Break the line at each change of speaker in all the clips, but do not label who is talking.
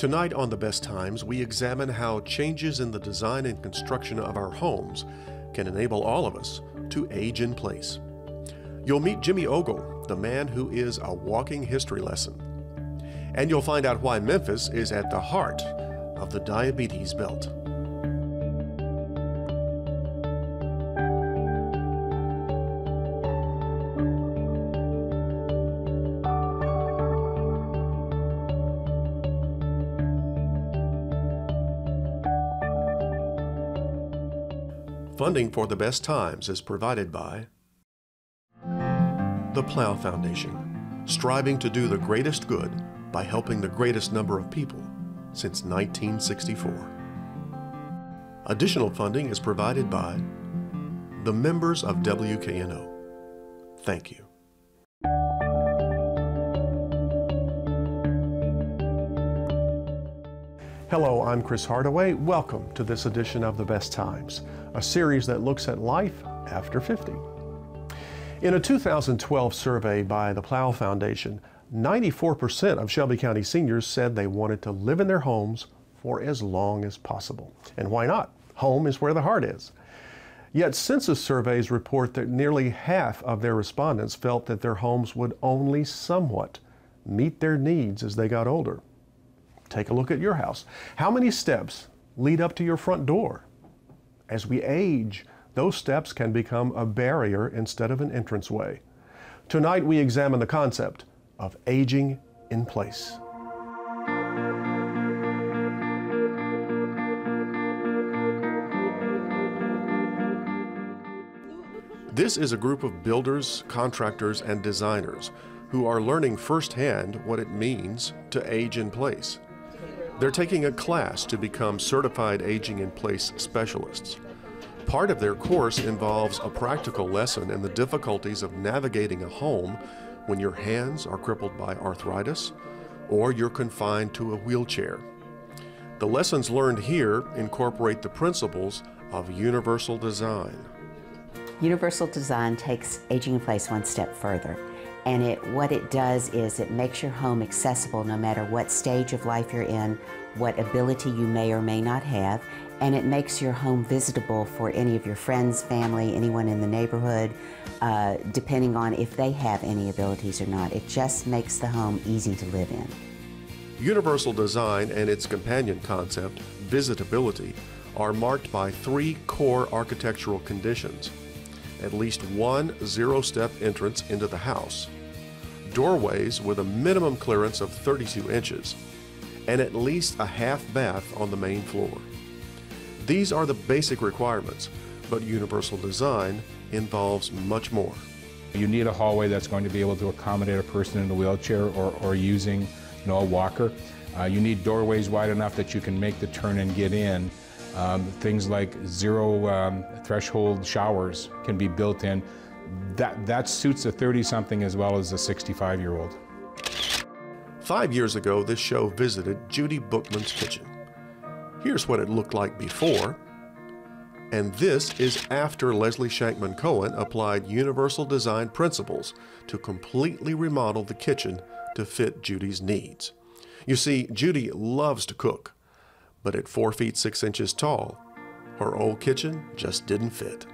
Tonight on The Best Times, we examine how changes in the design and construction of our homes can enable all of us to age in place. You'll meet Jimmy Ogle, the man who is a walking history lesson. And you'll find out why Memphis is at the heart of the diabetes belt. Funding for The Best Times is provided by the Plow Foundation, striving to do the greatest good by helping the greatest number of people since 1964. Additional funding is provided by the members of WKNO. Thank you. Hello, I'm Chris Hardaway. Welcome to this edition of The Best Times, a series that looks at life after 50. In a 2012 survey by the Plow Foundation, 94% of Shelby County seniors said they wanted to live in their homes for as long as possible. And why not? Home is where the heart is. Yet census surveys report that nearly half of their respondents felt that their homes would only somewhat meet their needs as they got older. Take a look at your house. How many steps lead up to your front door? As we age, those steps can become a barrier instead of an entranceway. Tonight we examine the concept of aging in place. This is a group of builders, contractors, and designers who are learning firsthand what it means to age in place. They're taking a class to become certified aging in place specialists. Part of their course involves a practical lesson in the difficulties of navigating a home when your hands are crippled by arthritis or you're confined to a wheelchair. The lessons learned here incorporate the principles of universal design.
Universal design takes aging in place one step further. And what it does is it makes your home accessible no matter what stage of life you're in, what ability you may or may not have, and it makes your home visitable for any of your friends, family, anyone in the neighborhood, depending on if they have any abilities or not. It just makes the home easy to live in.
Universal design and its companion concept, visitability, are marked by three core architectural conditions: at least one zero-step entrance into the house, doorways with a minimum clearance of 32 inches, and at least a half bath on the main floor. These are the basic requirements, but universal design involves much more.
You need a hallway that's going to be able to accommodate a person in a wheelchair or using a walker. You need doorways wide enough that you can make the turn and get in. Things like zero threshold showers can be built in. That suits a 30-something as well as a 65-year-old.
5 years ago, this show visited Judy Bookman's kitchen. Here's what it looked like before, and this is after Leslie Shankman Cohen applied universal design principles to completely remodel the kitchen to fit Judy's needs. You see, Judy loves to cook, but at 4 feet 6 inches tall, her old kitchen just didn't fit.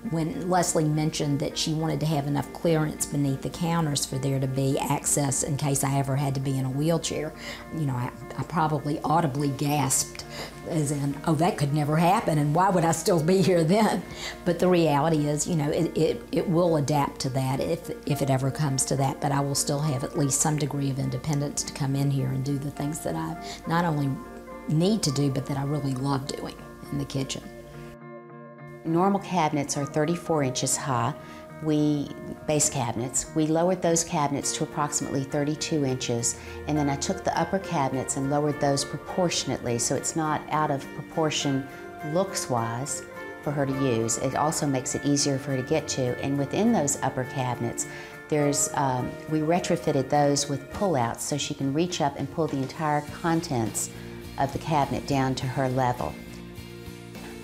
When Leslie mentioned that she wanted to have enough clearance beneath the counters for there to be access in case I ever had to be in a wheelchair, I probably audibly gasped, as in, oh, that could never happen, and why would I still be here then? But the reality is, it will adapt to that if it ever comes to that, but I will still have at least some degree of independence to come in here and do the things that I not only need to do, but that I really love doing in the kitchen.
Normal cabinets are 34 inches high. Base cabinets. We lowered those cabinets to approximately 32 inches, and then I took the upper cabinets and lowered those proportionately so it's not out of proportion looks-wise for her to use. It also makes it easier for her to get to, and within those upper cabinets, we retrofitted those with pull-outs so she can reach up and pull the entire contents of the cabinet down to her level.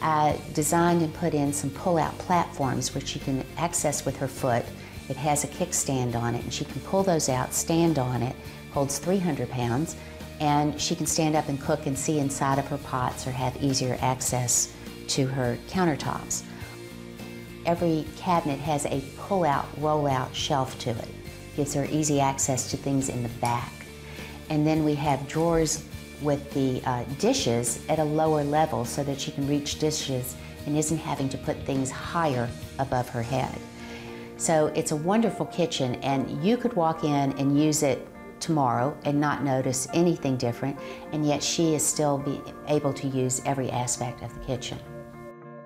I designed and put in some pull-out platforms which she can access with her foot. It has a kickstand on it, and she can pull those out, stand on it, holds 300 pounds, and she can stand up and cook and see inside of her pots or have easier access to her countertops. Every cabinet has a pull-out, roll-out shelf to it. Gives her easy access to things in the back. And then we have drawers with the dishes at a lower level so that she can reach dishes and isn't having to put things higher above her head. So it's a wonderful kitchen, and you could walk in and use it tomorrow and not notice anything different, and yet she is still able to use every aspect of the kitchen.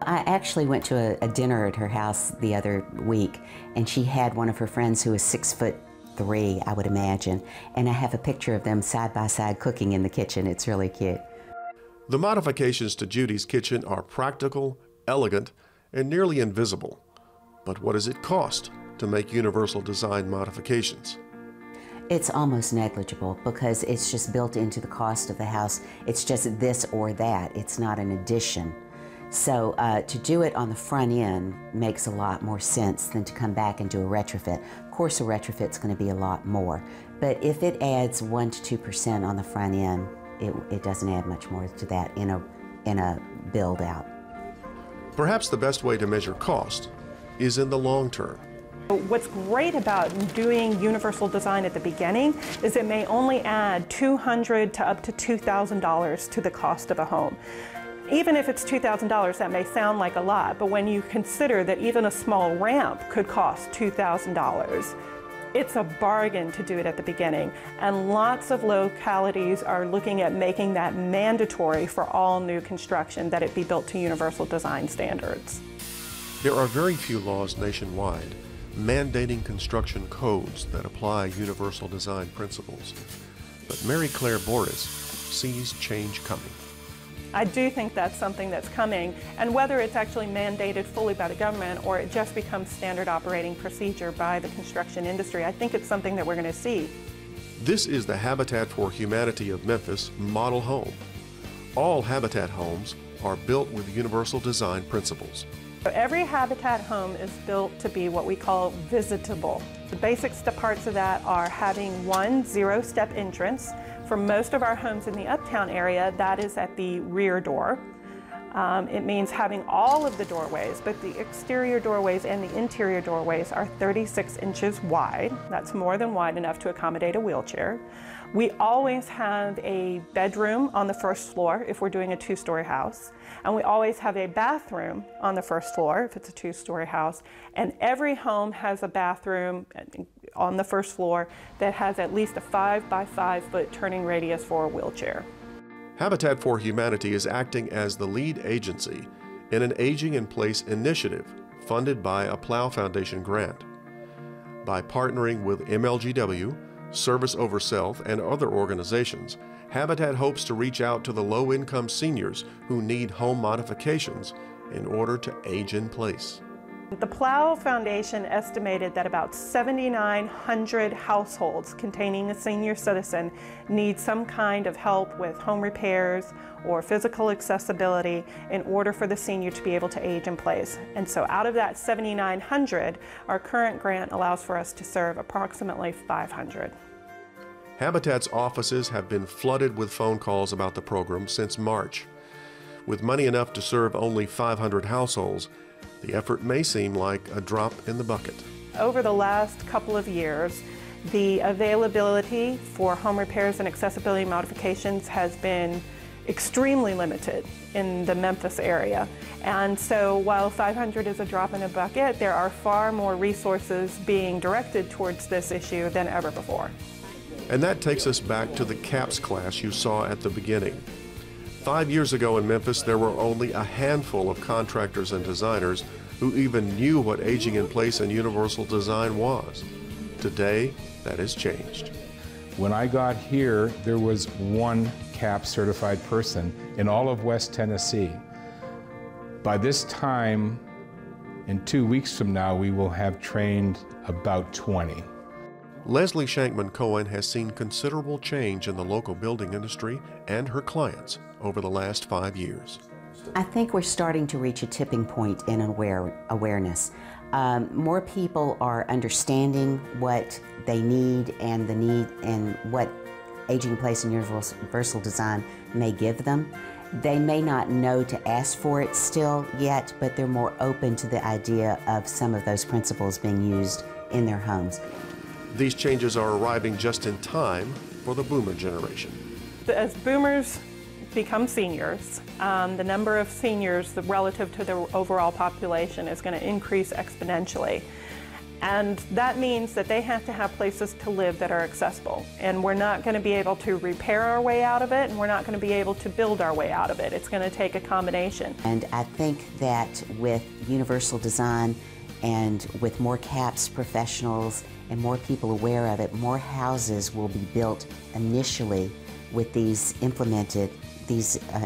I actually went to a dinner at her house the other week, and she had one of her friends who was 6'3", I would imagine, and I have a picture of them side by side cooking in the kitchen. It's really cute.
The modifications to Judy's kitchen are practical, elegant, and nearly invisible. But what does it cost to make universal design modifications?
It's almost negligible because it's just built into the cost of the house. It's just this or that. It's not an addition. So to do it on the front end makes a lot more sense than to come back and do a retrofit. Of course, a retrofit's going to be a lot more, but if it adds 1 to 2% on the front end, it doesn't add much more to that in a build out.
Perhaps the best way to measure cost is in the long term.
What's great about doing universal design at the beginning is it may only add $200 to up to $2,000 to the cost of a home. Even if it's $2,000, that may sound like a lot, but when you consider that even a small ramp could cost $2,000, it's a bargain to do it at the beginning. And lots of localities are looking at making that mandatory for all new construction, that it be built to universal design standards.
There are very few laws nationwide mandating construction codes that apply universal design principles. But Mary Claire Boris sees change coming.
I do think that's something that's coming, and whether it's actually mandated fully by the government or it just becomes standard operating procedure by the construction industry, I think it's something that we're going to see.
This is the Habitat for Humanity of Memphis model home. All Habitat homes are built with universal design principles.
So every Habitat home is built to be what we call visitable. The basic parts of that are having one zero-step entrance. For most of our homes in the uptown area, that is at the rear door. It means having all of the doorways, but the exterior doorways and the interior doorways are 36 inches wide. That's more than wide enough to accommodate a wheelchair. We always have a bedroom on the first floor if we're doing a two-story house, and we always have a bathroom on the first floor if it's a two-story house, and every home has a bathroom on the first floor that has at least a 5 by 5 foot turning radius for a wheelchair.
Habitat for Humanity is acting as the lead agency in an Aging in Place initiative funded by a Plow Foundation grant. By partnering with MLGW, Service Over Self, and other organizations, Habitat hopes to reach out to the low-income seniors who need home modifications in order to age in place.
The Plow Foundation estimated that about 7,900 households containing a senior citizen need some kind of help with home repairs or physical accessibility in order for the senior to be able to age in place. And so out of that 7,900, our current grant allows for us to serve approximately 500.
Habitat's offices have been flooded with phone calls about the program since March. With money enough to serve only 500 households, the effort may seem like a drop in the bucket.
Over the last couple of years, the availability for home repairs and accessibility modifications has been extremely limited in the Memphis area. And so while 500 is a drop in a bucket, there are far more resources being directed towards this issue than ever before.
And that takes us back to the CAPS class you saw at the beginning. 5 years ago in Memphis, there were only a handful of contractors and designers who even knew what aging in place and universal design was. Today, that has changed.
When I got here, there was one CAP certified person in all of West Tennessee. By this time, in 2 weeks from now, we will have trained about 20.
Leslie Shankman Cohen has seen considerable change in the local building industry and her clients over the last 5 years.
I think we're starting to reach a tipping point in awareness. More people are understanding what they need and the need and what Aging in Place and Universal Design may give them. They may not know to ask for it still yet, but they're more open to the idea of some of those principles being used in their homes.
These changes are arriving just in time for the boomer generation.
As boomers become seniors, the number of seniors relative to the overall population is going to increase exponentially. And that means that they have to have places to live that are accessible. And we're not going to be able to repair our way out of it, and we're not going to be able to build our way out of it. It's going to take a combination.
And I think that with universal design and with more CAPS professionals and more people aware of it, more houses will be built initially with these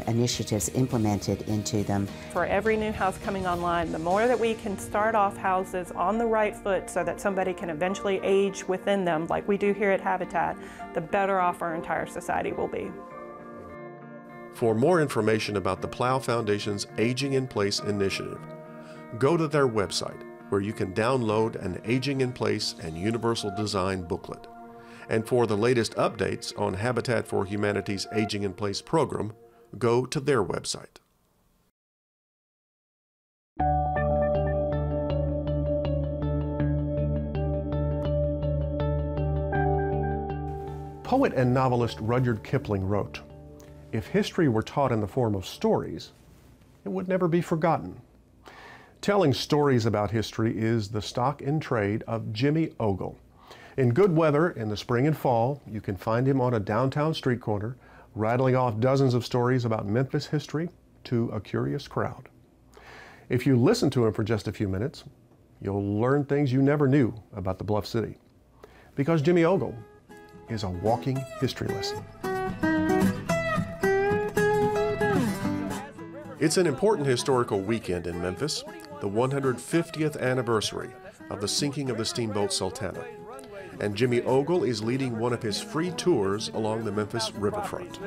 initiatives implemented into them.
For every new house coming online, the more that we can start off houses on the right foot so that somebody can eventually age within them, like we do here at Habitat, the better off our entire society will be.
For more information about the Plough Foundation's Aging in Place initiative, go to their website, where you can download an Aging in Place and Universal Design booklet. And for the latest updates on Habitat for Humanity's Aging in Place program, go to their website. Poet and novelist Rudyard Kipling wrote, "If history were taught in the form of stories, it would never be forgotten." Telling stories about history is the stock in trade of Jimmy Ogle. In good weather in the spring and fall, you can find him on a downtown street corner, rattling off dozens of stories about Memphis history to a curious crowd. If you listen to him for just a few minutes, you'll learn things you never knew about the Bluff City. Because Jimmy Ogle is a walking history lesson. It's an important historical weekend in Memphis, the 150th anniversary of the sinking of the steamboat Sultana. And Jimmy Ogle is leading one of his free tours along the Memphis riverfront.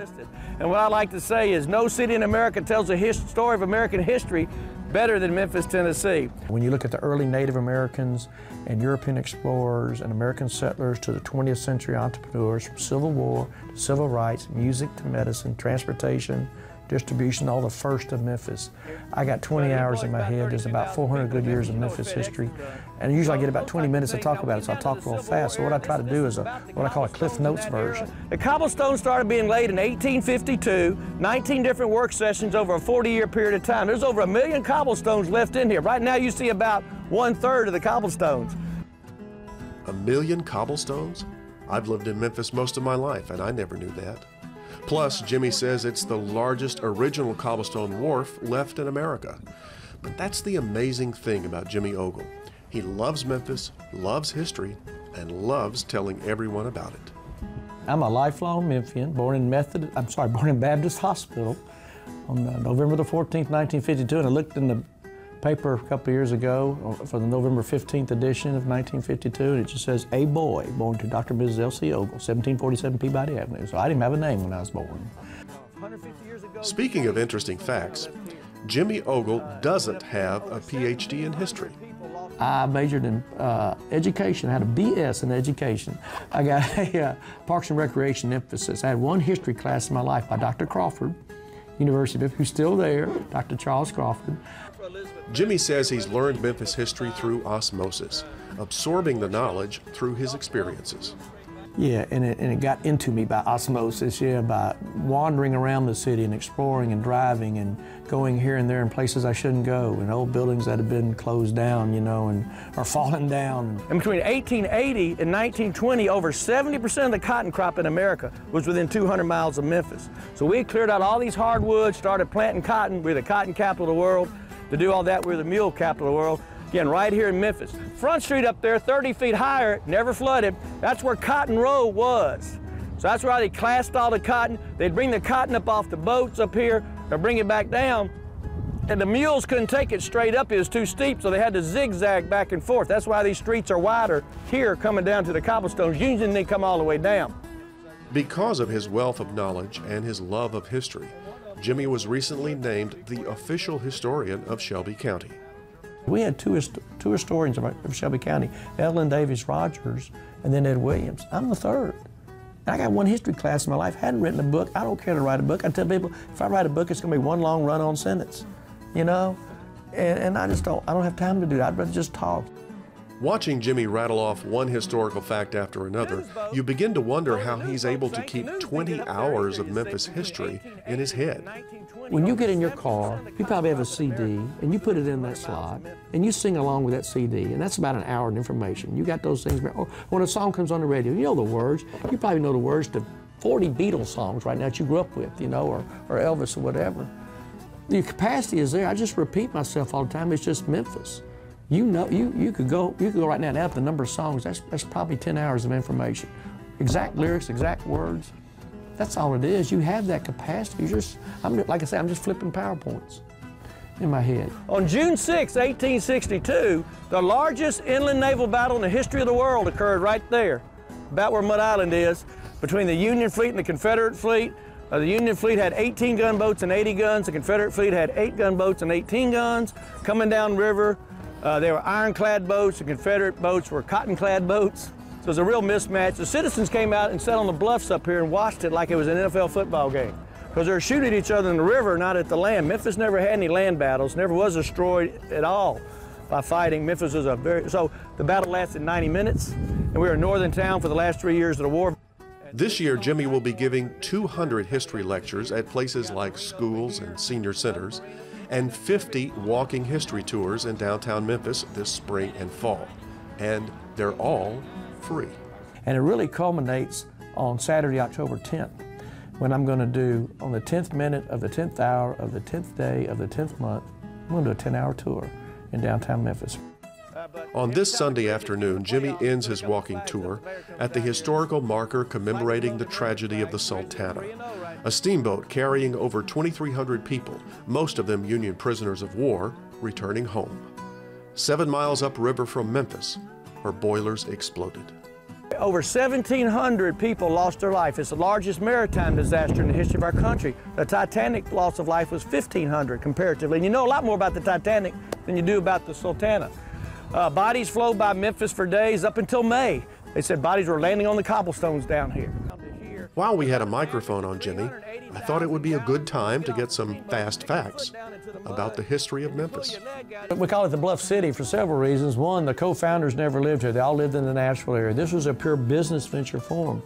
And what I like to say is no city in America tells a story of American history better than Memphis, Tennessee. When you look at the early Native Americans and European explorers and American settlers to the 20th century entrepreneurs, from Civil War to civil rights, music to medicine, transportation, distribution, all the first of Memphis. I got 20 hours in my head. There's about 400 good years of Memphis history. And usually I get about 20 minutes to talk about it, so I talk real fast. So what I try to do is what I call a Cliff Notes version. The cobblestone started being laid in 1852, 19 different work sessions over a 40-year period of time. There's over 1 million cobblestones left in here. Right now you see about 1/3 of the cobblestones.
1 million cobblestones? I've lived in Memphis most of my life, and I never knew that. Plus, Jimmy says it's the largest original cobblestone wharf left in America. But that's the amazing thing about Jimmy Ogle. He loves Memphis, loves history, and loves telling everyone about it.
I'm a lifelong Memphian, born in Baptist Hospital on November the 14th, 1952, and I looked in the paper a couple years ago for the November 15th edition of 1952, and it just says, "A boy born to Dr. and Mrs. Elsie Ogle, 1747 Peabody Avenue." So I didn't have a name when I was born.
Speaking of interesting facts, Jimmy Ogle doesn't have a PhD in history.
I majored in education. I had a BS in education. I got a Parks and Recreation emphasis. I had one history class in my life by Dr. Crawford, University of Memphis, who's still there, Dr. Charles Crawford.
Jimmy says he's learned Memphis history through osmosis, absorbing the knowledge through his experiences.
Yeah, and it got into me by osmosis, by wandering around the city and exploring and driving and going here and there in places I shouldn't go, and old buildings that have been closed down, and are falling down. And between 1880 and 1920, over 70% of the cotton crop in America was within 200 miles of Memphis. So we cleared out all these hardwoods, started planting cotton. We're the cotton capital of the world. To do all that, we're the mule capital of the world. Again, right here in Memphis. Front Street up there, 30 feet higher, never flooded. That's where Cotton Row was. So that's where they classed all the cotton. They'd bring the cotton up off the boats up here, or bring it back down. And the mules couldn't take it straight up, it was too steep, so they had to zigzag back and forth. That's why these streets are wider here coming down to the cobblestones. Usually they come all the way down.
Because of his wealth of knowledge and his love of history, Jimmy was recently named the official historian of Shelby County.
We had two historians of Shelby County, Evelyn Davis Rogers and then Ed Williams. I'm the third. I got one history class in my life, hadn't written a book. I don't care to write a book. I tell people, if I write a book, it's gonna be one long run-on sentence, you know? And I don't have time to do that. I'd rather just talk.
Watching Jimmy rattle off one historical fact after another, you begin to wonder how he's able to keep 20 hours of Memphis history in his head.
When you get in your car, you probably have a CD, and you put it in that slot, and you sing along with that CD, and that's about an hour of information. You got those things. Or when a song comes on the radio, you know the words. You probably know the words to 40 Beatles songs right now that you grew up with, you know, or Elvis or whatever. The capacity is there. I just repeat myself all the time. It's just Memphis. You know, you could go right now and add up the number of songs. That's probably 10 hours of information. Exact lyrics, exact words. That's all it is. You have that capacity. Like I say, I'm just flipping PowerPoints in my head. On June 6, 1862, the largest inland naval battle in the history of the world occurred right there, about where Mud Island is, between the Union fleet and the Confederate fleet. The Union fleet had 18 gunboats and 80 guns. The Confederate fleet had 8 gunboats and 18 guns. Coming down river, they were ironclad boats. The Confederate boats were cotton-clad boats. So it was a real mismatch. The citizens came out and sat on the bluffs up here and watched it like it was an NFL football game, because they were shooting at each other in the river, not at the land. Memphis never had any land battles, never was destroyed at all by fighting. Memphis was so the battle lasted 90 minutes, and we were in northern town for the last 3 years of the war.
This year, Jimmy will be giving 200 history lectures at places like schools and senior centers, and 50 walking history tours in downtown Memphis this spring and fall. And they're all free.
And it really culminates on Saturday, October 10th, when I'm going to do, on the 10th minute of the 10th hour of the 10th day of the 10th month, I'm going to do a 10-hour tour in downtown Memphis.
On this Sunday afternoon, Jimmy ends his walking tour at the historical marker commemorating the tragedy of the Sultana, a steamboat carrying over 2,300 people, most of them Union prisoners of war, returning home. 7 miles upriver from Memphis, her boilers exploded.
Over 1,700 people lost their life. It's the largest maritime disaster in the history of our country. The Titanic loss of life was 1,500 comparatively. And you know a lot more about the Titanic than you do about the Sultana. Bodies flowed by Memphis for days up until May. They said bodies were landing on the cobblestones down here.
While we had a microphone on Jimmy, I thought it would be a good time to get some fast facts about the history of Memphis.
We call it the Bluff City for several reasons. One, the co-founders never lived here. They all lived in the Nashville area. This was a pure business venture for them.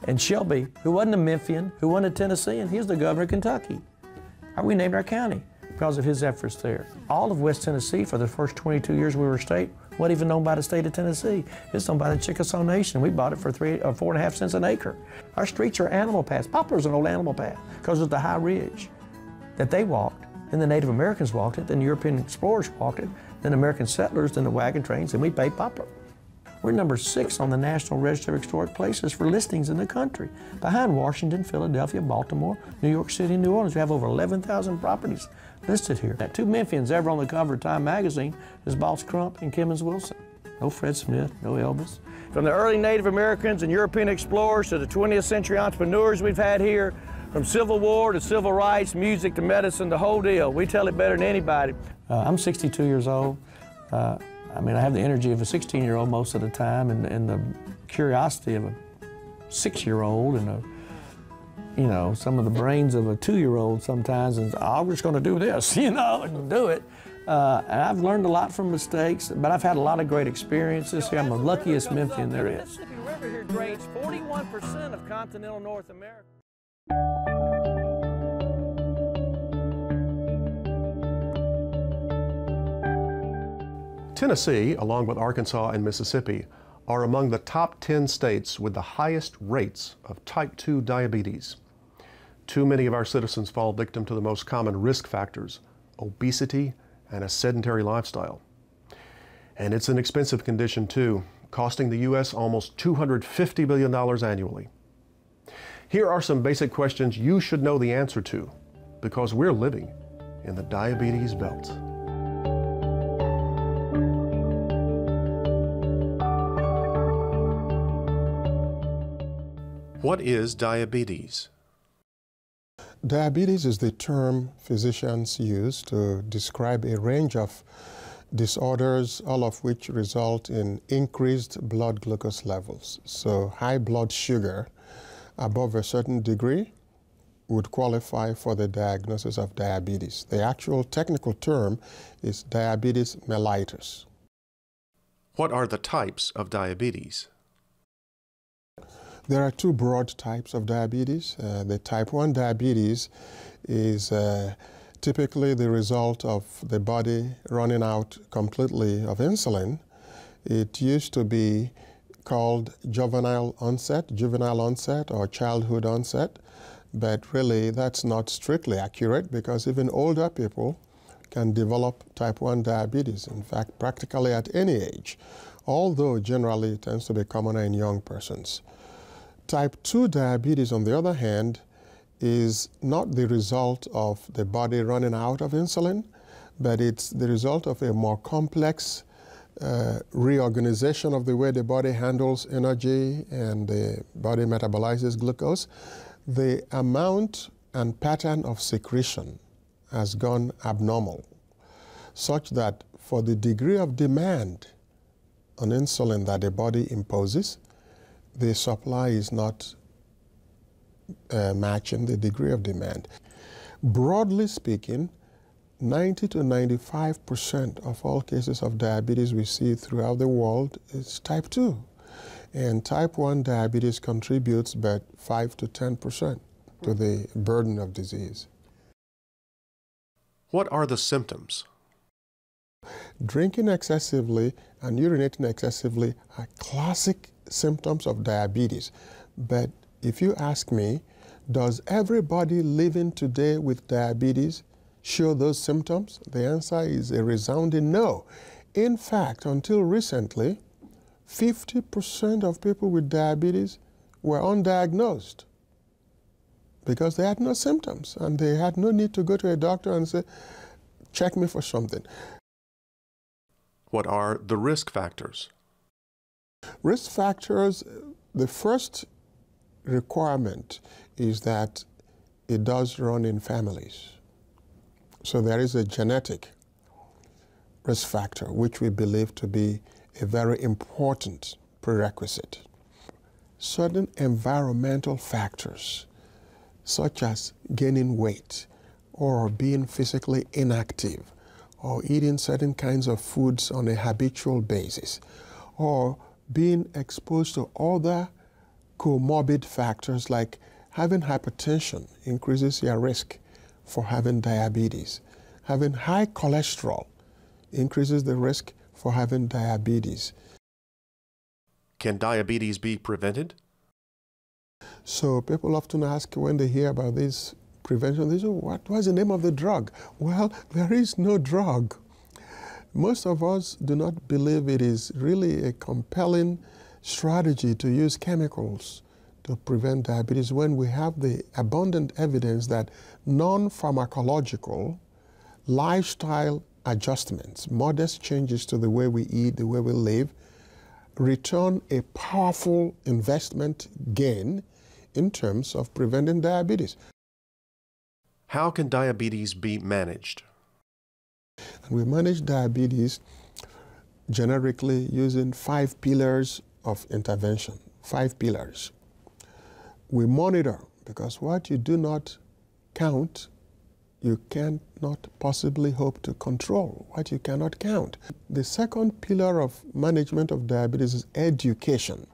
And Shelby, who wasn't a Memphian, who wasn't a Tennessean, he was the governor of Kentucky. We named our county because of his efforts there. All of West Tennessee, for the first 22 years we were a state, wasn't even owned by the state of Tennessee. It's owned by the Chickasaw Nation. We bought it for 4.5 cents an acre. Our streets are animal paths. Poplar's an old animal path because of the high ridge that they walked. Then the Native Americans walked it, then the European explorers walked it, then American settlers, then the wagon trains, and we paid poplar. We're number 6 on the National Register of Historic Places for listings in the country, behind Washington, Philadelphia, Baltimore, New York City, and New Orleans. We have over 11,000 properties listed here. Now, 2 Memphians ever on the cover of Time magazine is Boss Crump and Kimmons Wilson. No Fred Smith, no Elvis. From the early Native Americans and European explorers to the 20th century entrepreneurs we've had here, from Civil War to civil rights, music to medicine, the whole deal. We tell it better than anybody. I'm 62 years old. I mean, I have the energy of a 16-year-old most of the time, and the curiosity of a 6-year-old, and you know, some of the brains of a 2-year-old sometimes, and I'm just going to do this, you know, and do it. And I've learned a lot from mistakes, but I've had a lot of great experiences here. I'm the luckiest Memphian there is. The Mississippi River here drains 41% of continental North America.
Tennessee, along with Arkansas and Mississippi, are among the top 10 states with the highest rates of type 2 diabetes. Too many of our citizens fall victim to the most common risk factors, obesity and a sedentary lifestyle. And it's an expensive condition too, costing the U.S. almost $250 billion annually. Here are some basic questions you should know the answer to, because we're living in the diabetes belt. What is diabetes?
Diabetes is the term physicians use to describe a range of disorders, all of which result in increased blood glucose levels. So high blood sugar above a certain degree would qualify for the diagnosis of diabetes. The actual technical term is diabetes mellitus.
What are the types of diabetes?
There are two broad types of diabetes. The type 1 diabetes is typically the result of the body running out completely of insulin. It used to be called juvenile onset, or childhood onset, but really that's not strictly accurate because even older people can develop type 1 diabetes, in fact, practically at any age, although generally it tends to be commoner in young persons. Type 2 diabetes, on the other hand, is not the result of the body running out of insulin, but it's the result of a more complex reorganization of the way the body handles energy and the body metabolizes glucose. The amount and pattern of secretion has gone abnormal, such that for the degree of demand on insulin that the body imposes, the supply is not matching the degree of demand. Broadly speaking, 90 to 95% of all cases of diabetes we see throughout the world is type 2. And type 1 diabetes contributes about 5 to 10% to the burden of disease.
What are the symptoms?
Drinking excessively and urinating excessively are classic symptoms of diabetes. But if you ask me, does everybody living today with diabetes show those symptoms? The answer is a resounding no. In fact, until recently, 50% of people with diabetes were undiagnosed because they had no symptoms and they had no need to go to a doctor and say, check me for something.
What are the risk factors?
Risk factors, the first requirement is that it does run in families. So there is a genetic risk factor, which we believe to be a very important prerequisite. Certain environmental factors, such as gaining weight or being physically inactive or eating certain kinds of foods on a habitual basis or being exposed to other comorbid factors like having hypertension increases your risk for having diabetes. Having high cholesterol increases the risk for having diabetes.
Can diabetes be prevented?
So people often ask when they hear about this prevention, they say, what's the name of the drug? Well, there is no drug. Most of us do not believe it is really a compelling strategy to use chemicals to prevent diabetes when we have the abundant evidence that non-pharmacological lifestyle adjustments, modest changes to the way we eat, the way we live, return a powerful investment gain in terms of preventing diabetes.
How can diabetes be managed?
And we manage diabetes generically using 5 pillars of intervention, 5 pillars. We monitor, because what you do not count, you cannot possibly hope to control what you cannot count. The second pillar of management of diabetes is education.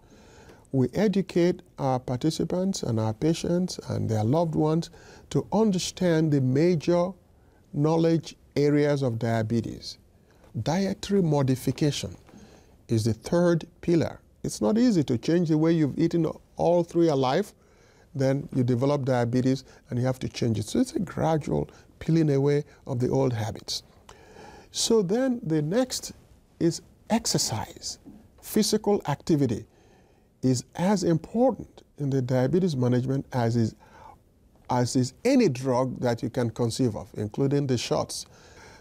We educate our participants and our patients and their loved ones to understand the major knowledge areas of diabetes. Dietary modification is the third pillar. It's not easy to change the way you've eaten all through your life. Then you develop diabetes and you have to change it. So it's a gradual peeling away of the old habits. So then the next is exercise. Physical activity is as important in the diabetes management as is any drug that you can conceive of, including the shots.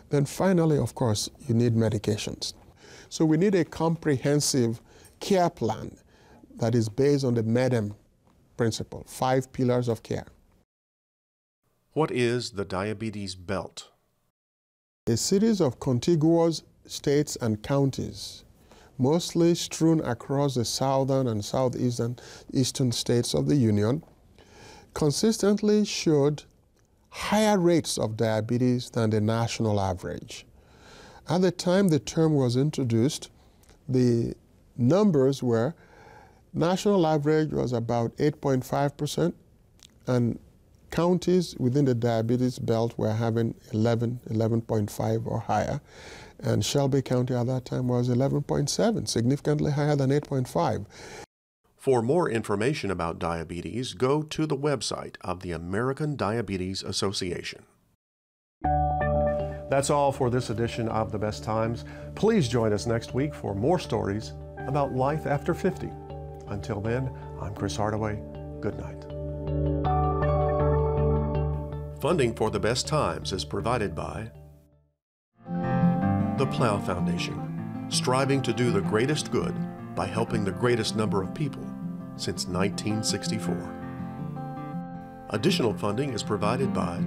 Then finally, of course, you need medications. So we need a comprehensive care plan that is based on the MEDEM principle, 5 pillars of care.
What is the diabetes belt?
A series of contiguous states and counties, mostly strewn across the southern and southeastern states of the Union, consistently showed higher rates of diabetes than the national average. At the time the term was introduced, the numbers were national average was about 8.5%, and counties within the diabetes belt were having 11.5 or higher, and Shelby County at that time was 11.7, significantly higher than 8.5.
For more information about diabetes, go to the website of the American Diabetes Association. That's all for this edition of The Best Times. Please join us next week for more stories about life after 50. Until then, I'm Chris Hardaway. Good night. Funding for The Best Times is provided by the Plow Foundation, striving to do the greatest good by helping the greatest number of people since 1964. Additional funding is provided by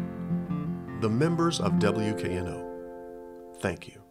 the members of WKNO. Thank you.